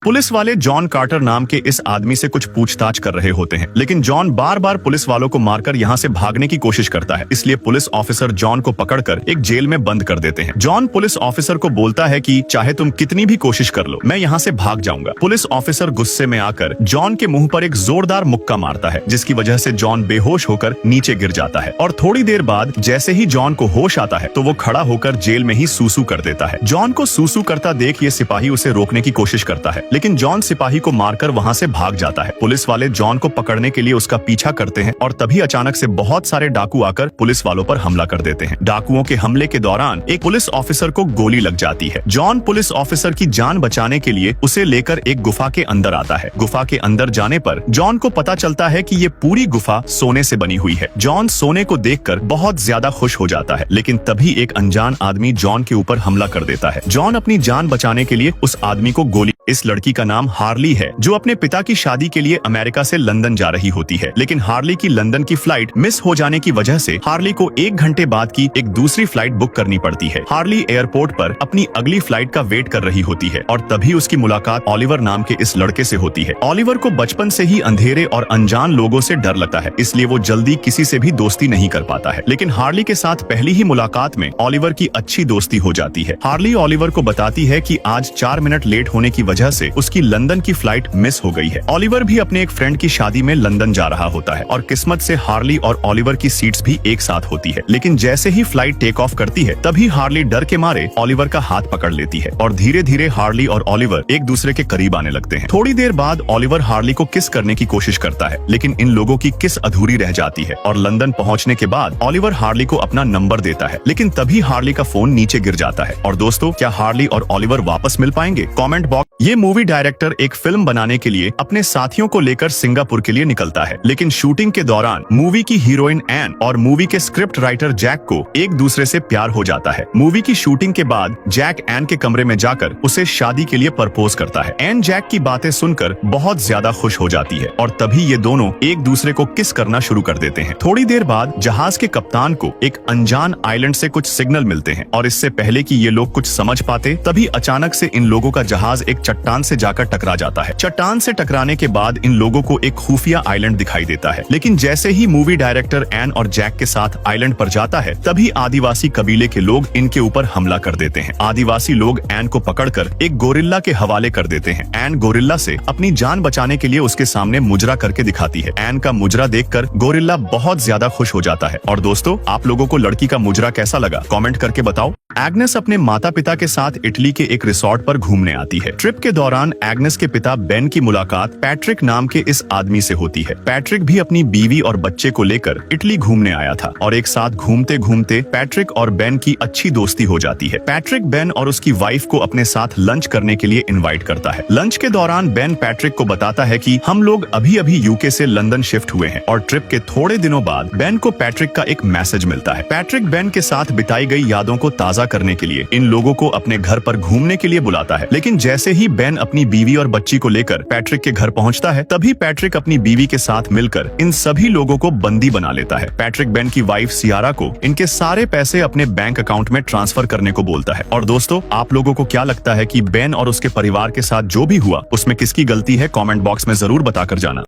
Police वाले John quarter नाम के इस आदमी से कुछ पूछताछ कर रहे होते हैं, लेकिन जॉन बार बार पुलिस वालों को मारकर यहाँ से भागने की कोशिश करता है। इसलिए पुलिस ऑफिसर जॉन को पकड़कर एक जेल में बंद कर देते हैं। जॉन पुलिस ऑफिसर को बोलता है कि चाहे तुम कितनी भी कोशिश कर लो, मैं यहाँ से भाग जाऊंगा। पुलिस ऑफिसर गुस्से में आकर जॉन के मुंह पर एक जोरदार मुक्का मारता है, जिसकी वजह से जॉन बेहोश होकर नीचे गिर जाता है। और थोड़ी देर बाद जैसे ही जॉन को होश आता है तो वो खड़ा होकर जेल में ही सूसू कर देता है। जॉन को सूसू करता देख ये सिपाही उसे रोकने की कोशिश करता है, लेकिन जॉन सिपाही को मारकर वहाँ से भाग जाता है। पुलिस वाले जॉन को पकड़ने के लिए उसका पीछा करते हैं और तभी अचानक से बहुत सारे डाकू आकर पुलिस वालों पर हमला कर देते हैं। डाकुओं के हमले के दौरान एक पुलिस ऑफिसर को गोली लग जाती है। जॉन पुलिस ऑफिसर की जान बचाने के लिए उसे लेकर एक गुफा के अंदर आता है। गुफा के अंदर जाने पर जॉन को पता चलता है कि ये पूरी गुफा सोने से बनी हुई है। जॉन सोने को देखकर बहुत ज्यादा खुश हो जाता है, लेकिन तभी एक अनजान आदमी जॉन के ऊपर हमला कर देता है। जॉन अपनी जान बचाने के लिए उस आदमी को गोली। इस लड़की का नाम हार्ली है, जो अपने पिता की शादी के लिए अमेरिका से लंदन जा रही होती है, लेकिन हार्ली की लंदन की फ्लाइट मिस हो जाने की वजह से हार्ली को 1 घंटे बाद की एक दूसरी फ्लाइट बुक करनी पड़ती है। हार्ली एयरपोर्ट पर अपनी अगली फ्लाइट का वेट कर रही होती है और तभी उसकी मुलाकात ऑलिवर नाम के इस लड़के से होती है। ऑलिवर को बचपन से ही अंधेरे और अनजान लोगों से डर लगता है, इसलिए वो जल्दी किसी से भी दोस्ती नहीं कर पाता है। लेकिन हार्ली के साथ पहली ही मुलाकात में ऑलिवर की अच्छी दोस्ती हो जाती है। हार्ली ऑलिवर को बताती है कि आज 4 मिनट लेट होने की वजह से उसकी लंदन की फ्लाइट मिस हो गई है। ऑलिवर भी अपने एक फ्रेंड की शादी में लंदन जा रहा होता है और किस्मत से हार्ली और ऑलिवर की सीट्स भी एक साथ होती है। लेकिन जैसे ही फ्लाइट टेक ऑफ करती है तभी हार्ली डर के मारे ऑलिवर का हाथ पकड़ लेती है और धीरे धीरे हार्ली और ऑलिवर एक दूसरे के करीब आने लगते हैं। थोड़ी देर बाद ऑलिवर हार्ली को किस करने की कोशिश करता है, लेकिन इन लोगों की किस अधूरी रह जाती है और लंदन पहुंचने के बाद ऑलिवर हार्ली को अपना नंबर देता है, लेकिन तभी हार्ली का फोन नीचे गिर जाता है। और दोस्तों, क्या हार्ली और ऑलिवर वापस मिल पाएंगे? Comment box. ये मूवी डायरेक्टर एक फिल्म बनाने के लिए अपने साथियों को लेकर सिंगापुर के लिए निकलता है, लेकिन शूटिंग के दौरान मूवी की हीरोइन एन और मूवी के स्क्रिप्ट राइटर जैक को एक दूसरे से प्यार हो जाता है। मूवी की शूटिंग के बाद जैक एन के कमरे में जाकर उसे शादी के लिए प्रपोज करता है। एन जैक की बातें सुनकर बहुत ज्यादा खुश हो जाती है और तभी ये दोनों एक दूसरे को किस करना शुरू कर देते हैं। थोड़ी देर बाद जहाज के कप्तान को एक अनजान आइलैंड से कुछ सिग्नल मिलते हैं और इससे पहले कि ये लोग कुछ समझ पाते तभी अचानक से इन लोगों का जहाज एक चट्टान से जाकर टकरा जाता है। चट्टान से टकराने के बाद इन लोगों को एक खुफिया आइलैंड दिखाई देता है, लेकिन जैसे ही मूवी डायरेक्टर एन और जैक के साथ आइलैंड पर जाता है तभी आदिवासी कबीले के लोग इनके ऊपर हमला कर देते हैं। आदिवासी लोग एन को पकड़कर एक गोरिल्ला के हवाले कर देते हैं। एन गोरिल्ला से अपनी जान बचाने के लिए उसके सामने मुजरा करके दिखाती है। एन का मुजरा देखकर गोरिल्ला बहुत ज्यादा खुश हो जाता है। और दोस्तों, आप लोगों को लड़की का मुजरा कैसा लगा? कमेंट करके बताओ। एग्नेस अपने माता पिता के साथ इटली के एक रिसोर्ट पर घूमने आती है। ट्रिप के दौरान एग्नेस के पिता बेन की मुलाकात पैट्रिक नाम के इस आदमी से होती है। पैट्रिक भी अपनी बीवी और बच्चे को लेकर इटली घूमने आया था और एक साथ घूमते घूमते पैट्रिक और बेन की अच्छी दोस्ती हो जाती है। पैट्रिक बेन और उसकी वाइफ को अपने साथ लंच करने के लिए इनवाइट करता है। लंच के दौरान बेन पैट्रिक को बताता है कि हम लोग अभी अभी यूके से लंदन शिफ्ट हुए हैं और ट्रिप के थोड़े दिनों बाद बेन को पैट्रिक का एक मैसेज मिलता है। पैट्रिक बेन के साथ बिताई गई यादों को ताजा करने के लिए इन लोगों को अपने घर पर घूमने के लिए बुलाता है, लेकिन जैसे ही बेन अपनी बीवी और बच्ची को लेकर पैट्रिक के घर पहुंचता है तभी पैट्रिक अपनी बीवी के साथ मिलकर इन सभी लोगों को बंदी बना लेता है। पैट्रिक बेन की वाइफ सियारा को इनके सारे पैसे अपने बैंक अकाउंट में ट्रांसफर करने को बोलता है। और दोस्तों, आप लोगों को क्या लगता है कि बेन और उसके परिवार के साथ जो भी हुआ उसमें किसकी गलती है? कमेंट बॉक्स में जरूर बताकर जाना।